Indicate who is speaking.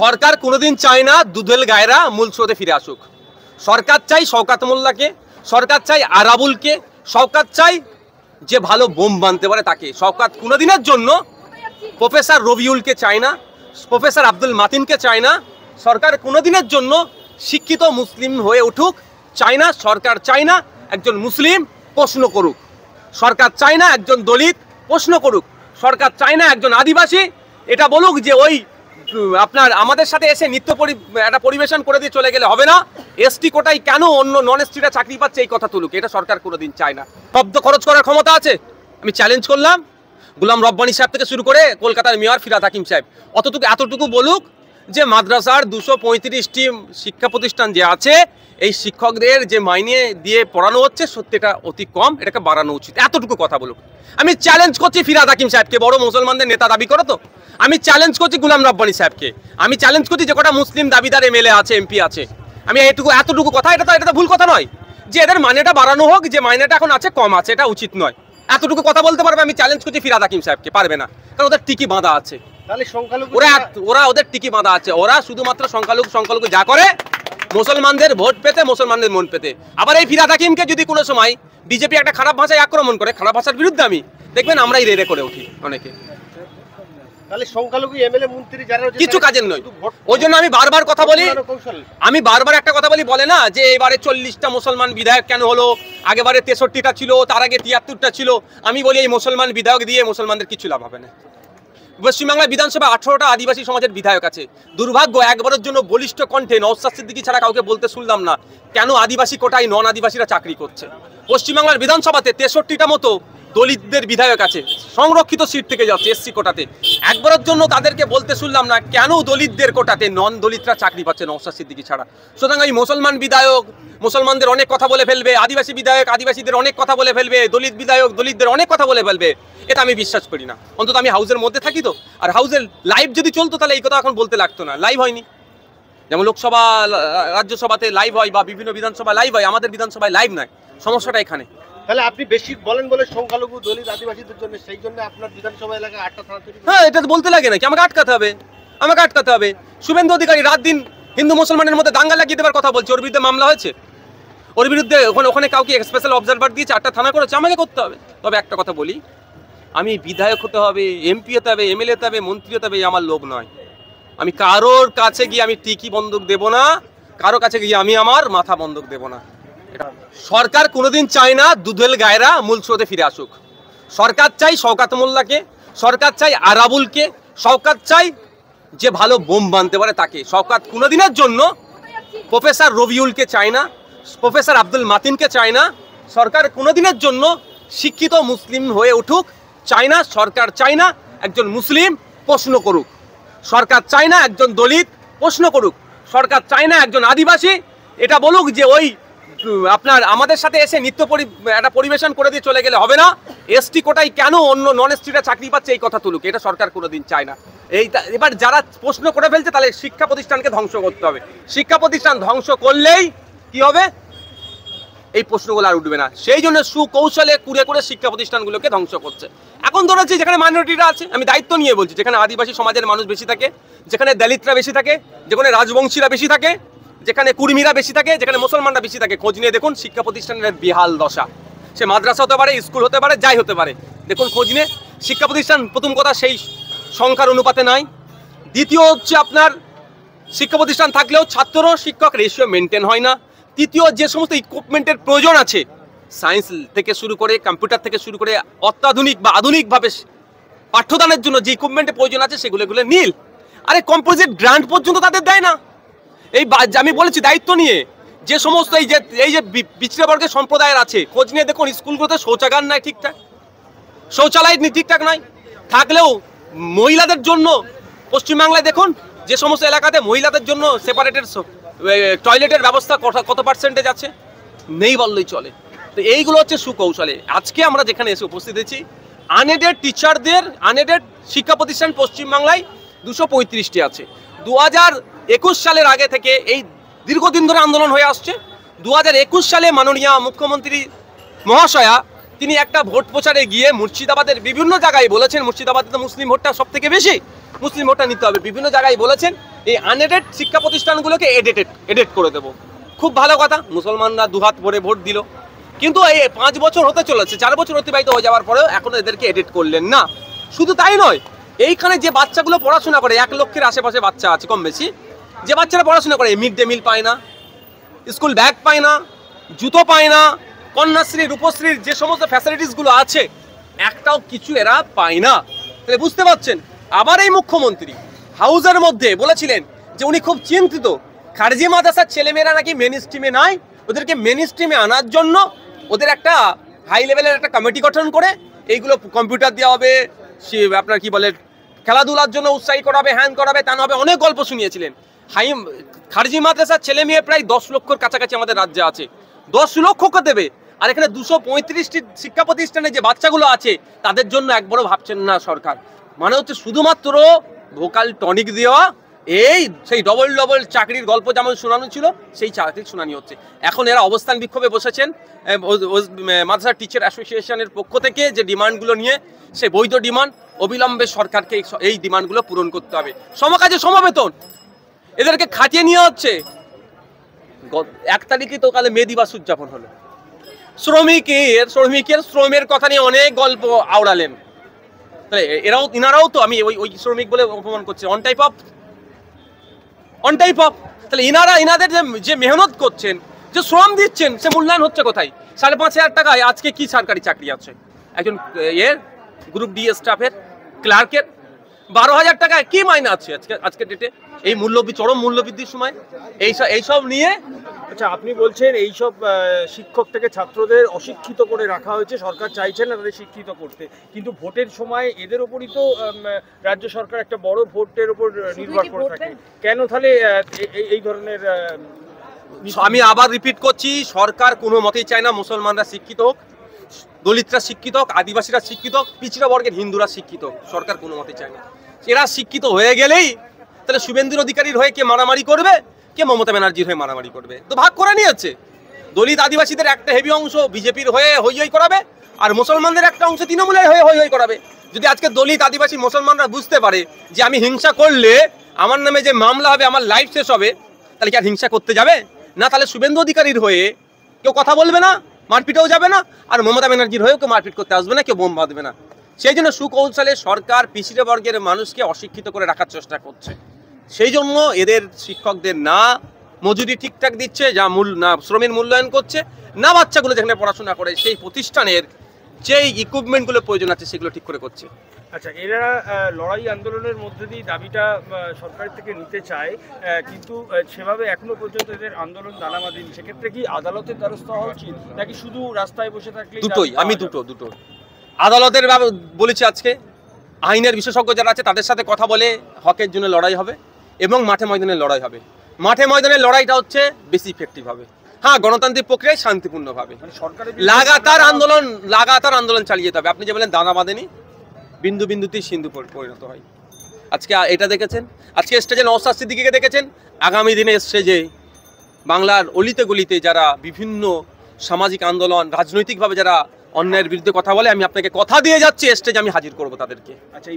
Speaker 1: সরকার কোনোদিন চায় না দুধেল গায়রা মূল স্রোতে ফিরে আসুক। সরকার চাই শওকত মোল্লাকে, সরকার চাই আরাবুলকে, সরকার চাই যে ভালো বোম বানতে পারে তাকে। শওকত কোনোদিনের জন্য প্রফেসর রবিউলকে চায় না, প্রফেসর আব্দুল মাতিনকে চায় না। সরকার কোনোদিনের জন্য শিক্ষিত মুসলিম হয়ে উঠুক চায় না। সরকার চায় না একজন মুসলিম প্রশ্ন করুক, সরকার চায় না একজন দলিত প্রশ্ন করুক, সরকার চায় না একজন আদিবাসী এটা বলুক যে ওই আপনার আমাদের সাথে এসে নৃত্য একটা পরিবেশন করে দিয়ে চলে গেলে হবে না, এসটি কোটায় কেন অন্য নন এসটিরা চাকরি পাচ্ছে এই কথা তুলুক। এটা সরকার কোনোদিন চায় না। শব্দ খরচ করার ক্ষমতা আছে। আমি চ্যালেঞ্জ করলাম গোলাম রব্বানী সাহেব থেকে শুরু করে কলকাতার মেয়র ফিরহাদ হাকিম সাহেব এতটুকু বলুক যে মাদ্রাসার 235টি শিক্ষা প্রতিষ্ঠান যে আছে এই শিক্ষকদের যে মাইনে দিয়ে পড়ানো হচ্ছে সত্যি এটা অতি কম, এটাকে বাড়ানো উচিত। এতটুকু কথা বলুক। আমি চ্যালেঞ্জ করছি ফিরহাদ হাকিম সাহেবকে, বড় মুসলমানদের নেতা দাবি করো তো। আমি চ্যালেঞ্জ করছি গোলাম রব্বানী সাহেবকে, আমি চ্যালেঞ্জ করছি যে কটা মুসলিম দাবিদার এমএলএ আছে, এমপি আছে। আমি এতটুকু কথা, এটা তো ভুল কথা নয় যে এদের মাইনেটা বাড়ানো হোক, যে মাইনেটা এখন আছে কম আছে, এটা উচিত নয়। এতটুকু কথা বলতে পারবে। আমি চ্যালেঞ্জ করছি ফিরহাদ হাকিম সাহেবকে, পারবে না, কারণ ওদের টিকি বাঁধা আছে। ওরা ওদের টিকি বাঁধা আছে। ওরা শুধুমাত্র সংখ্যালঘু যা করে মুসলমানদের ভোট পেতে, মুসলমানদের মন পেতে। আবার এই ফিরহাদ হাকিমকে যদি কোনো সময় বিজেপি একটা খারাপ ভাষায় আক্রমণ করে, খারাপ ভাষার বিরুদ্ধে আমি দেখবেন আমরাই রেড়ে করে উঠি অনেকে।
Speaker 2: তাহলে সংখ্যালঘু এমএলএ মন্ত্রী যারা
Speaker 1: কিছু কাজের নয়। ওই জন্য আমি বারবার কথা বলি, আমি বারবার একটা কথা বলি, বলে না যে এবারে 40টা মুসলমান বিধায়ক কেন হলো, আগেবারে 63টা ছিল, তার আগে 73টা ছিল। আমি বলি এই মুসলমান বিধায়ক দিয়ে মুসলমানদের কিছু লাভ হবে না। পশ্চিমবাংলার বিধানসভা 18টা আদিবাসী সমাজের বিধায়ক আছে। দুর্ভাগ্য একবারের জন্য বলিষ্ঠ কণ্ঠে নওশাদ সিদ্দিকী ছাড়া কাউকে বলতে শুনলাম না কেন আদিবাসী কোটায় নন আদিবাসীরা চাকরি করছে। পশ্চিমবাংলার বিধানসভাতে 63টা মতো দলিতদের বিধায়ক আছে, সংরক্ষিত সিট থেকে যাচ্ছে এসসি কোটাতে। একবারের জন্য তাদেরকে বলতে শুনলাম না কেন দলিতদের কোটাতে নন দলিতরা চাকরি পাচ্ছে নওশাদ সিদ্দিকী ছাড়া। সুতরাং এই মুসলমান বিধায়ক মুসলমানদের অনেক কথা বলে ফেলবে, আদিবাসী বিধায়ক আদিবাসীদের অনেক কথা বলে ফেলবে, দলিত বিধায়ক দলিতদের অনেক কথা বলে ফেলবে, এটা আমি বিশ্বাস করি না। অন্তত আমি হাউসের মধ্যে থাকি তো। আর হাউসের লাইভ যদি চলতো তাহলে এই কথা এখন বলতে লাগতো না। লাইভ হয়নি, যেমন লোকসভা রাজ্যসভাতে লাইভ হয় বা বিভিন্ন বিধানসভায় লাইভ হয়, আমাদের বিধানসভায় লাইভ নয়। সমস্যাটা এখানে।
Speaker 2: তাহলে আপনি বেশি বলেন বলে সংখ্যালঘু দলিত আদিবাসীদের জন্য, সেই জন্য আপনার বিধানসভা এলাকায় 8টা থানা তৈরি।
Speaker 1: হ্যাঁ, এটা তো বলতে লাগে নাকি আমাকে আটকাতে হবে। শুভেন্দু অধিকারী রাত দিন হিন্দু মুসলমানের মধ্যে দাঙ্গা লাগিয়ে দেওয়ার কথা বলছে, ওর বিরুদ্ধে মামলা হয়েছে, ওর বিরুদ্ধে ওখানে কাউকে স্পেশাল অবজারভার দিয়েছে, 8টা থানা করেছে, আমাকে করতে হবে। তবে একটা কথা বলি, আমি বিধায়ক হতে হবে, এমপি হতে হবে, এমএলএ হতে হবে, মন্ত্রী হতে হবে, আমার লোভ নয়। আমি কারোর কাছে গিয়ে আমি টিকি বন্দুক দেব না, কারোর কাছে গিয়ে আমি আমার মাথা বন্দুক দেব না। সরকার কোনোদিন চায় না দুধেল গায়রা মূল স্রোতে ফিরে আসুক। সরকার চাই শওকত মোল্লাকে, সরকার চাই আরাবুলকে, সরকার চাই যে ভালো বোম বানতে পারে তাকে। শওকত কোনোদিনের জন্য প্রফেসর রবিউলকে চায় না, প্রফেসর আব্দুল মাতিনকে চায় না। সরকার কোনোদিনের জন্য শিক্ষিত মুসলিম হয়ে উঠুক চায় না। সরকার চায় না একজন মুসলিম প্রশ্ন করুক, সরকার চায় না একজন দলিত প্রশ্ন করুক, সরকার চায় না একজন আদিবাসী এটা বলুক যে ওই আপনার আমাদের সাথে এসে নৃত্য একটা পরিবেশন করে দিয়ে চলে গেলে হবে না, এসটি কোটায় কেন অন্য নন এসটিরা চাকরি পাচ্ছে এই কথা তুলুক। এটা সরকার কোনোদিন চায় না। এবার যারা প্রশ্ন করে ফেলছে তাহলে শিক্ষা প্রতিষ্ঠানকে ধ্বংস করতে হবে। শিক্ষা প্রতিষ্ঠান ধ্বংস করলেই কি হবে, এই প্রশ্নগুলো আর উঠবে না। সেই জন্য সুকৌশলে কুড়ে শিক্ষা প্রতিষ্ঠানগুলোকে ধ্বংস করছে। এখন ধরেছি যেখানে মাইনরিটিরা আছে, আমি দায়িত্ব নিয়ে বলছি, যেখানে আদিবাসী সমাজের মানুষ বেশি থাকে, যেখানে দলিতরা বেশি থাকে, যেখানে রাজবংশীরা বেশি থাকে, যেখানে কুর্মীরা বেশি থাকে, যেখানে মুসলমানরা বেশি থাকে, খোঁজ নিয়ে দেখুন শিক্ষা প্রতিষ্ঠানের বেহাল দশা। সে মাদ্রাসা হতে পারে, স্কুল হতে পারে, যাই হতে পারে, দেখুন খোঁজ নিয়ে শিক্ষা প্রতিষ্ঠান প্রথম কথা সেই সংখ্যার অনুপাতে নাই। দ্বিতীয় হচ্ছে আপনার শিক্ষা প্রতিষ্ঠান থাকলেও ছাত্র শিক্ষক রেশিও মেনটেন হয় না। তৃতীয় যে সমস্ত ইকুইপমেন্টের প্রয়োজন আছে, সায়েন্স থেকে শুরু করে কম্পিউটার থেকে শুরু করে অত্যাধুনিক বা আধুনিকভাবে পাঠ্যদানের জন্য যে ইকুইপমেন্টের প্রয়োজন আছে সেগুলো নীল। আরে কম্পোজিট গ্রান্ট পর্যন্ত তাদের দেয় না। এই আমি বলেছি দায়িত্ব নিয়ে, যে সমস্ত এই যে পিছড়ে বর্গের সম্প্রদায়ের আছে খোঁজ নিয়ে দেখুন স্কুলগুলোতে শৌচাগার নাই ঠিকঠাক, শৌচালয় ঠিকঠাক নয়, থাকলেও মহিলাদের জন্য পশ্চিমবাংলায় দেখুন যে সমস্ত এলাকাতে মহিলাদের জন্য সেপারেটেড টয়লেটের ব্যবস্থা কত পার্সেন্টেজ আছে, নেই বললেই চলে। তো এইগুলো হচ্ছে সুকৌশলে। আজকে আমরা যেখানে এসে উপস্থিত হয়েছি, আনএডেড টিচারদের আনএডেড শিক্ষা প্রতিষ্ঠান পশ্চিমবাংলায় 235টি আছে। 2021 সালের আগে থেকে এই দীর্ঘদিন ধরে আন্দোলন হয়ে আসছে। 2021 সালে মাননীয় মুখ্যমন্ত্রী মহাশয়া তিনি একটা ভোট প্রচারে গিয়ে মুর্শিদাবাদের বিভিন্ন জায়গায় বলেছেন, মুর্শিদাবাদে তো মুসলিম ভোটটা সব থেকে বেশি, মুসলিম ভোটটা নিতে হবে, বিভিন্ন জায়গায় বলেছেন এই আনএডেড শিক্ষা প্রতিষ্ঠানগুলোকে এডেড করে দেবো। খুব ভালো কথা, মুসলমানরা দুহাত ভরে ভোট দিল, কিন্তু এই 5 বছর হতে চলেছে, 4 বছর অতিবাহিত হয়ে যাওয়ার পরেও এখনো এদেরকে এডিট করলেন না। শুধু তাই নয়, এইখানে যে বাচ্চাগুলো পড়াশোনা করে 1 লক্ষের আশেপাশে বাচ্চা আছে কম বেশি, যে বাচ্চারা পড়াশোনা করে মিড ডে মিল পায় না, স্কুল ব্যাগ পায় না, জুতো পায় না, কন্যাশ্রী রূপশ্রীর যে সমস্ত ফ্যাসিলিটিসগুলো আছে একটাও কিছু এরা পায় না। তাহলে বুঝতে পারছেন, আবার এই মুখ্যমন্ত্রী হাউসের মধ্যে বলেছিলেন যে উনি খুব চিন্তিত, খারজি মাদ্রাসার ছেলেমেয়েরা নাকি মেন স্ট্রিমে নাই, ওদেরকে মেন স্ট্রিমে আনার জন্য ওদের একটা হাই লেভেলের একটা কমিটি গঠন করে এইগুলো কম্পিউটার দেওয়া হবে, আপনার কি বলে খেলাধুলার জন্য উৎসাহী করাবে, হ্যান করাবে, তা না হবে, অনেক গল্প শুনিয়েছিলেন। খারজি মাদ্রাসার ছেলে মেয়ে প্রায় 10 লক্ষর কাছাকাছি আমাদের রাজ্যে আছে, 10 লক্ষকে দেবে, আর এখানে 235টি শিক্ষা প্রতিষ্ঠানে যে বাচ্চাগুলো আছে তাদের জন্য একবারও ভাবছেন না সরকার। মানে হচ্ছে শুধুমাত্র ভোকাল টনিক দেওয়া, এই সেই ডবল চাকরির গল্প যেমন শোনানো ছিল সেই চাকরির শুনানি হচ্ছে। এখন এরা অবস্থান বিক্ষোভে বসেছেন মাদ্রাসা টিচার অ্যাসোসিয়েশনের পক্ষ থেকে, যে ডিমান্ডগুলো নিয়ে, সেই বৈধ ডিমান্ড অবিলম্বে সরকারকে এই ডিমান্ডগুলো পূরণ করতে হবে। সমকাজে সমবেতন, এদেরকে খাটিয়ে নিয়ে হচ্ছে। 1 তারিখে তো কালে মে দিবস উদযাপন হলো, শ্রমের কথা নিয়ে অনেক গল্প আওড়ালেন। তাহলে ইনারাও তো, আমি ওই শ্রমিক বলে অপমান করছি, অন টাইপ অফ। তাহলে ইনাদের যে মেহনত করছেন, যে শ্রম দিচ্ছেন, সে মূল্যায়ন হচ্ছে কোথায়? 5,500 টাকায় আজকে কি সরকারি চাকরি আছে একজন গ্রুপ ডি স্টাফের, ক্লার্কের? 12,000 টাকায় কি মাইনে আছে আজকে ডেটে, এই চরম মূল্যবৃদ্ধির সময়? এইসব নিয়ে।
Speaker 3: আচ্ছা, আপনি বলছেন এইসব শিক্ষক থেকে ছাত্রদের অশিক্ষিত করে রাখা হয়েছে, সরকার চাইছে না তাদের শিক্ষিত করতে, কিন্তু ভোটের সময় এদের ওপরই তো রাজ্য সরকার একটা বড় ভোটের উপর নির্ভর করে থাকে। কেন তাহলে এই ধরনের?
Speaker 1: আমি আবার রিপিট করছি, সরকার কোনো মতেই চায় না মুসলমানরা শিক্ষিত হোক, দলিতরা শিক্ষিত হোক, আদিবাসীরা শিক্ষিত হোক, পিছিয়ে বর্গের হিন্দুরা শিক্ষিত হোক। সরকার কোনো মতেই চায় না। এরা শিক্ষিত হয়ে গেলেই তাহলে শুভেন্দুর অধিকারীর হয়ে কে মারামারি করবে, কে মমতা ব্যানার্জির হয়ে মারামারি করবে, তো ভাগ করে নিয়েছে। দলিত আদিবাসীদের একটা হেভি অংশ বিজেপির হয়ে হই হই করাবে, আর মুসলমানদের একটা অংশ তৃণমূলের হয়ে হই হই করাবে। যদি আজকে দলিত আদিবাসী মুসলমানরা বুঝতে পারে যে আমি হিংসা করলে আমার নামে যে মামলা হবে, আমার লাইফ শেষ হবে, তাহলে কি আর হিংসা করতে যাবে না? তাহলে শুভেন্দু অধিকারীর হয়ে কেউ কথা বলবে না, মারপিটেও যাবে না, আর মমতা ব্যানার্জির হয়েও কেউ মারপিট করতে আসবে না, কেউ বোম বাঁধবে না। সেই জন্য সুকৌশলে সরকার পিছিয়ে বর্গের মানুষকে অশিক্ষিত করে রাখার চেষ্টা করছে। সেই জন্য এদের শিক্ষকদের না মজুরি ঠিকঠাক দিচ্ছে, যা না শ্রমের মূল্যায়ন করছে, না বাচ্চাগুলো যেখানে পড়াশোনা করে সেই প্রতিষ্ঠানের যেই ইকুইপমেন্টগুলো প্রয়োজন আছে সেগুলো ঠিক করে করছে।
Speaker 3: আচ্ছা, এরা লড়াই আন্দোলনের মধ্যে দিয়ে দাবিটা সরকারের থেকে নিতে চায়, কিন্তু সেভাবে এখনো পর্যন্ত এদের আন্দোলন দানা বাঁধেনি। সেক্ষেত্রে কি আদালতের দ্বারস্থ হওয়া উচিত, নাকি শুধু রাস্তায় বসে থাকলে?
Speaker 1: আমি দুটো আদালতের বলেছি, আজকে আইনের বিশেষজ্ঞ যারা আছে তাদের সাথে কথা বলে হকের জন্য লড়াই হবে, এবং মাঠে ময়দানে লড়াই হবে। মাঠে ময়দানে লড়াইটা হচ্ছে বেশি ইফেক্টিভ হবে। হ্যাঁ, গণতান্ত্রিক প্রক্রিয়ায় শান্তিপূর্ণভাবে লাগাতার আন্দোলন চালিয়ে যেতে হবে। আপনি যে বলেন দানা বাঁধেনি, বিন্দু বিন্দুতেই সিন্ধু পরিণত হয়। আজকে এটা দেখেছেন, আজকে স্টেজে নওশাদ সিদ্দিকীকে দেখেছেন, আগামী দিনে স্টেজে বাংলার অলিতে গলিতে যারা বিভিন্ন সামাজিক আন্দোলন, রাজনৈতিকভাবে যারা অন্যায়ের বিরুদ্ধে কথা বলে, আমি আপনাকে কথা দিয়ে যাচ্ছি, স্টেজে আমি হাজির করবো তাদেরকে।
Speaker 3: আচ্ছা,